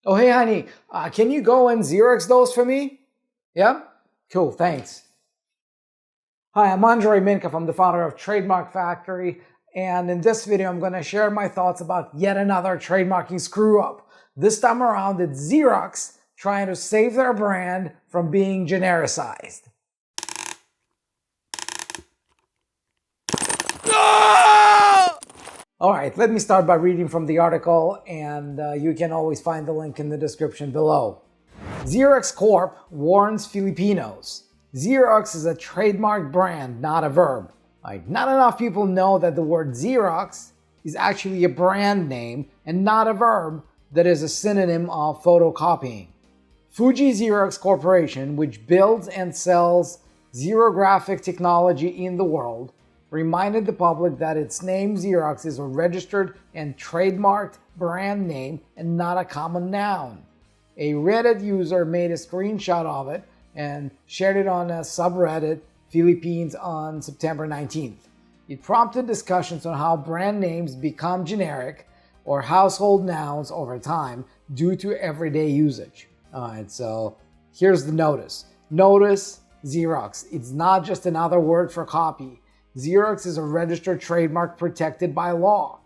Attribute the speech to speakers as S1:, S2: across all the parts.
S1: Oh, hey, honey, can you go and Xerox those for me? Yeah? Cool, thanks. Hi, I'm Andre Minkoff. I'm the founder of Trademark Factory, and in this video, I'm going to share my thoughts about yet another trademarking screw-up. This time around, it's Xerox trying to save their brand from being genericized. Alright, let me start by reading from the article, and you can always find the link in the description below. Xerox Corp warns Filipinos. Xerox is a trademark brand, not a verb. Not enough people know that the word Xerox is actually a brand name and not a verb that is a synonym of photocopying. Fuji Xerox Corporation, which builds and sells xerographic technology in the world, reminded the public that its name Xerox is a registered and trademarked brand name and not a common noun. A Reddit user made a screenshot of it and shared it on a subreddit, Philippines, on September 19th. It prompted discussions on how brand names become generic or household nouns over time due to everyday usage. Alright, so here's the notice. Notice Xerox. It's not just another word for copy. Xerox is a registered trademark protected by law.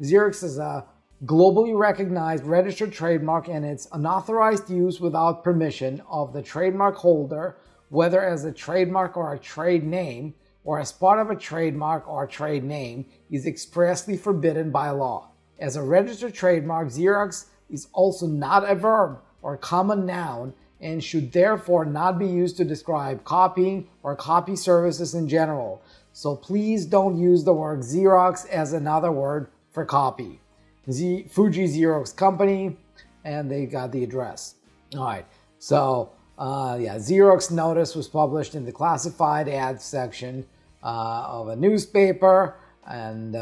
S1: Xerox is a globally recognized registered trademark, and its unauthorized use without permission of the trademark holder, whether as a trademark or a trade name, or as part of a trademark or trade name, is expressly forbidden by law. As a registered trademark, Xerox is also not a verb or common noun and should therefore not be used to describe copying or copy services in general. So please don't use the word Xerox as another word for copy. Fuji Xerox Company, and they got the address. All right, so Xerox notice was published in the classified ads section of a newspaper, and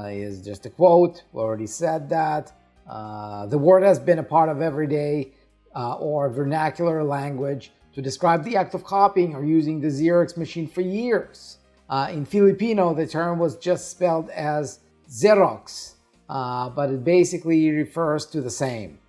S1: is just a quote. We already said that. The word has been a part of everyday or vernacular language to describe the act of copying or using the Xerox machine for years. In Filipino, the term was just spelled as seroks, but it basically refers to the same.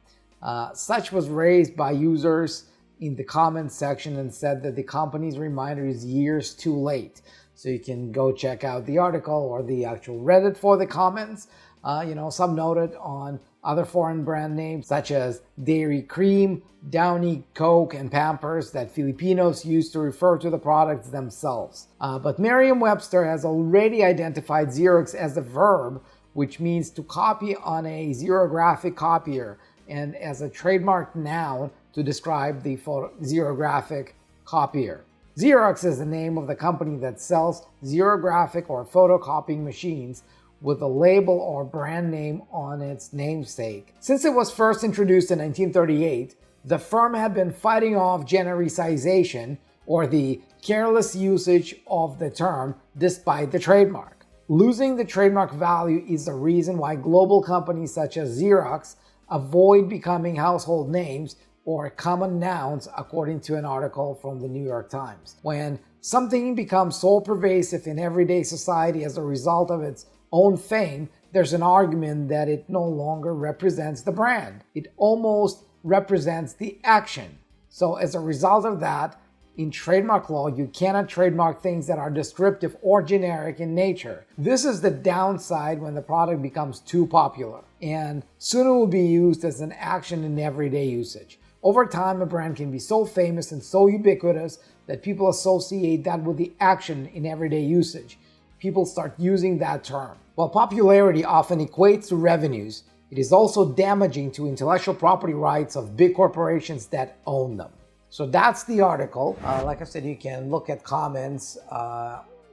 S1: Such was raised by users in the comments section and said that the company's reminder is years too late. So you can go check out the article or the actual Reddit for the comments. Some noted on other foreign brand names such as Dairy Cream, Downy, Coke, and Pampers that Filipinos use to refer to the products themselves. But Mirriam-Webster has already identified Xerox as a verb, which means to copy on a xerographic copier, and as a trademark noun to describe the xerographic copier. Xerox is the name of the company that sells xerographic or photocopying machines with a label or brand name on its namesake. Since it was first introduced in 1938, the firm had been fighting off genericization, or the careless usage of the term, despite the trademark. Losing the trademark value is the reason why global companies such as Xerox avoid becoming household names or common nouns, according to an article from the New York Times. When something becomes so pervasive in everyday society as a result of its own fame, there's an argument that it no longer represents the brand. It almost represents the action. So as a result of that, in trademark law, you cannot trademark things that are descriptive or generic in nature. This is the downside when the product becomes too popular, and soon it will be used as an action in everyday usage. Over time, a brand can be so famous and so ubiquitous that people associate that with the action in everyday usage. People start using that term. While popularity often equates to revenues, it is also damaging to intellectual property rights of big corporations that own them. So that's the article. Like I said, you can look at comments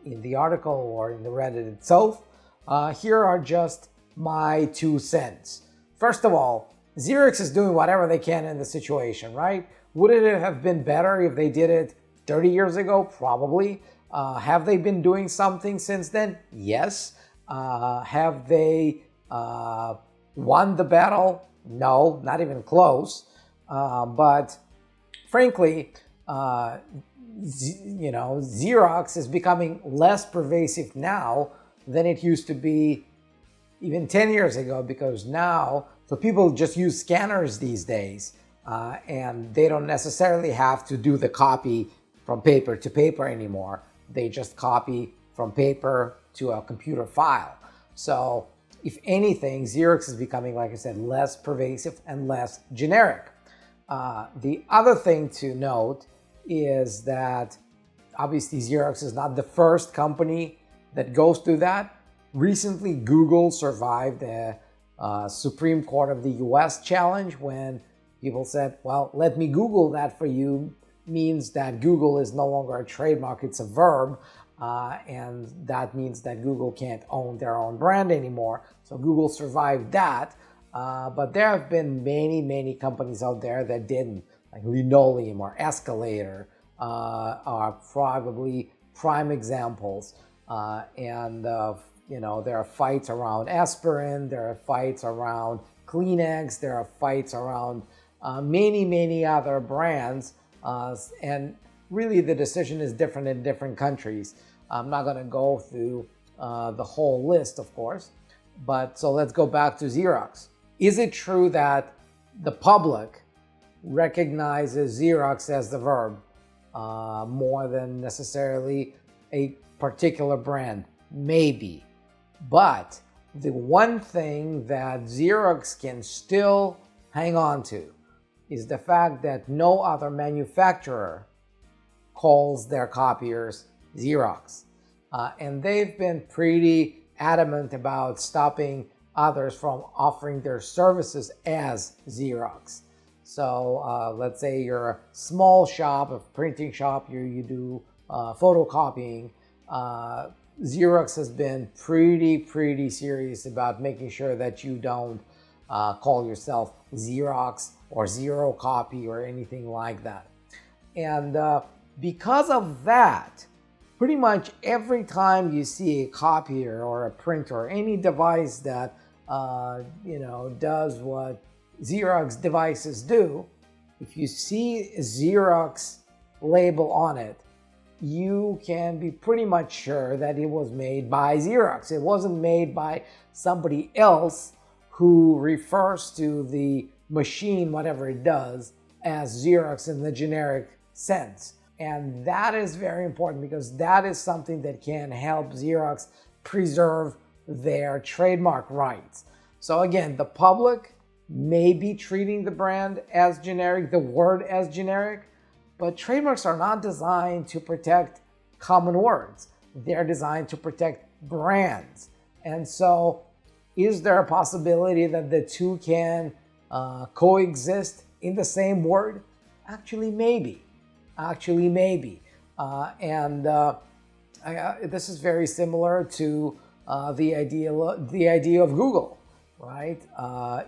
S1: in the article or in the Reddit itself. Here are just my 2 cents. First of all, Xerox is doing whatever they can in the situation, right? Would it have been better if they did it 30 years ago? Probably. Have they been doing something since then? Yes. Have they won the battle? No, not even close. But frankly, Xerox is becoming less pervasive now than it used to be even 10 years ago, because now So people just use scanners these days, and they don't necessarily have to do the copy from paper to paper anymore. They just copy from paper to a computer file. So if anything, Xerox is becoming, like I said, less pervasive and less generic. The other thing to note is that obviously Xerox is not the first company that goes through that. Recently, Google survived a Supreme Court of the US challenge when people said, well, let me Google that for you, means that Google is no longer a trademark, it's a verb. And that means that Google can't own their own brand anymore. So Google survived that. But there have been many companies out there that didn't, like Linoleum or Escalator are probably prime examples. There are fights around aspirin, there are fights around Kleenex, there are fights around many other brands. And really the decision is different in different countries. I'm not going to go through the whole list, of course. But so let's go back to Xerox. Is it true that the public recognizes Xerox as the verb more than necessarily a particular brand? Maybe. But the one thing that Xerox can still hang on to is the fact that no other manufacturer calls their copiers Xerox. And they've been pretty adamant about stopping others from offering their services as Xerox. So let's say you're a small shop, a printing shop, you do photocopying. Xerox has been pretty serious about making sure that you don't call yourself Xerox or Zero Copy or anything like that. And because of that, pretty much every time you see a copier or a printer or any device that does what Xerox devices do, if you see a Xerox label on it, you can be pretty much sure that it was made by Xerox. It wasn't made by somebody else who refers to the machine, whatever it does, as Xerox in the generic sense. And that is very important because that is something that can help Xerox preserve their trademark rights. So again, the public may be treating the brand as generic, the word as generic, but trademarks are not designed to protect common words. They're designed to protect brands. And so is there a possibility that the two can coexist in the same word? Actually, maybe. This is very similar to the idea of Google, right?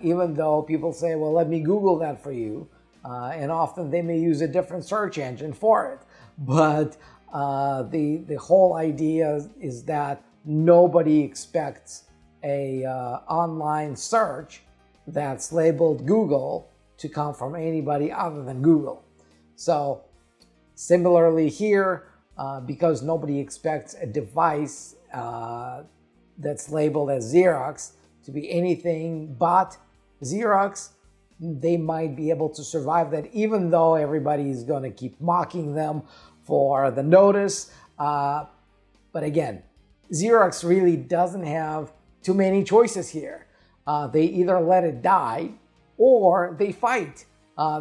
S1: Even though people say, well, let me Google that for you, and often they may use a different search engine for it. But the whole idea is that nobody expects a online search that's labeled Google to come from anybody other than Google. So similarly here, because nobody expects a device that's labeled as Xerox to be anything but Xerox, they might be able to survive that, even though everybody is going to keep mocking them for the notice. But again, Xerox really doesn't have too many choices here. They either let it die or they fight.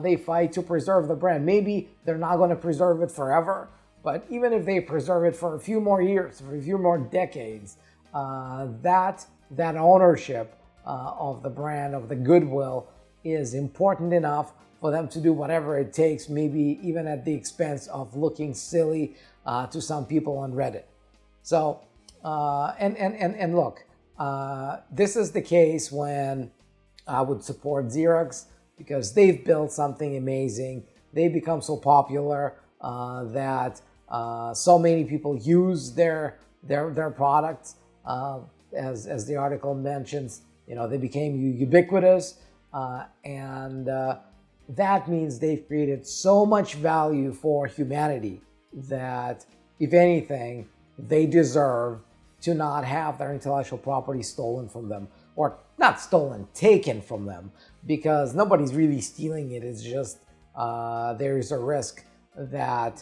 S1: They fight to preserve the brand. Maybe they're not going to preserve it forever, but even if they preserve it for a few more years, for a few more decades, that ownership of the brand, of the goodwill, is important enough for them to do whatever it takes, maybe even at the expense of looking silly to some people on Reddit. So, and look, this is the case when I would support Xerox because they've built something amazing. They've become so popular that so many people use their products. As the article mentions, they became ubiquitous. And that means they've created so much value for humanity that, if anything, they deserve to not have their intellectual property stolen from them or not stolen, taken from them, because nobody's really stealing it. It's just there's a risk that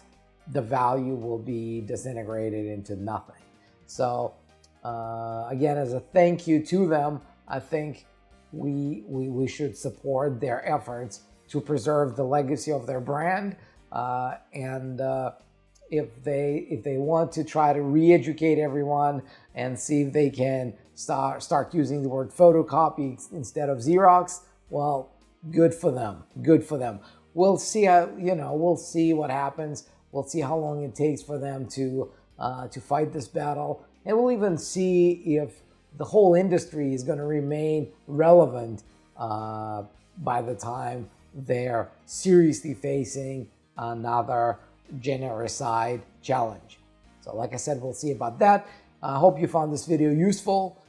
S1: the value will be disintegrated into nothing. So again, as a thank you to them, I think we should support their efforts to preserve the legacy of their brand. And if they want to try to re-educate everyone and see if they can start using the word photocopy instead of Xerox, well, good for them. Good for them. We'll see how, we'll see what happens. We'll see how long it takes for them to fight this battle, and we'll even see if the whole industry is going to remain relevant by the time they're seriously facing another genericide challenge. So like I said, we'll see about that. I hope you found this video useful.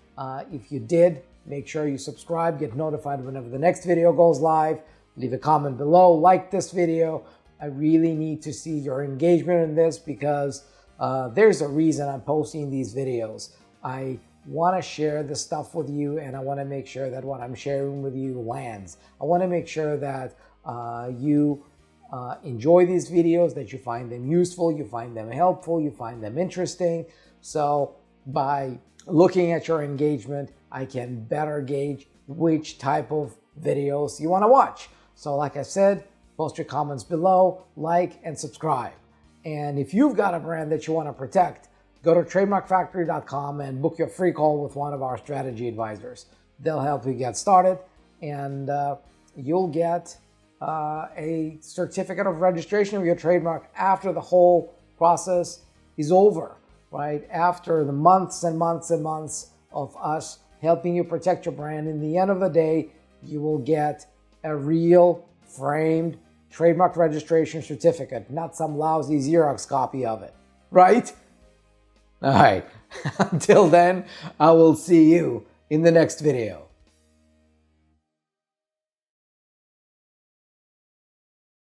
S1: If you did, make sure you subscribe, get notified whenever the next video goes live. Leave a comment below, like this video. I really need to see your engagement in this, because there's a reason I'm posting these videos. I want to share this stuff with you, and I want to make sure that what I'm sharing with you lands. I want to make sure that you enjoy these videos, that you find them useful, you find them helpful, you find them interesting. So by looking at your engagement, I can better gauge which type of videos you want to watch. So like I said, post your comments below, like and subscribe. And if you've got a brand that you want to protect, go to trademarkfactory.com and book your free call with one of our strategy advisors. They'll help you get started, and you'll get a certificate of registration of your trademark after the whole process is over, right? After the months and months and months of us helping you protect your brand, in the end of the day, you will get a real framed trademark registration certificate, not some lousy Xerox copy of it, right? All right, until then, I will see you in the next video.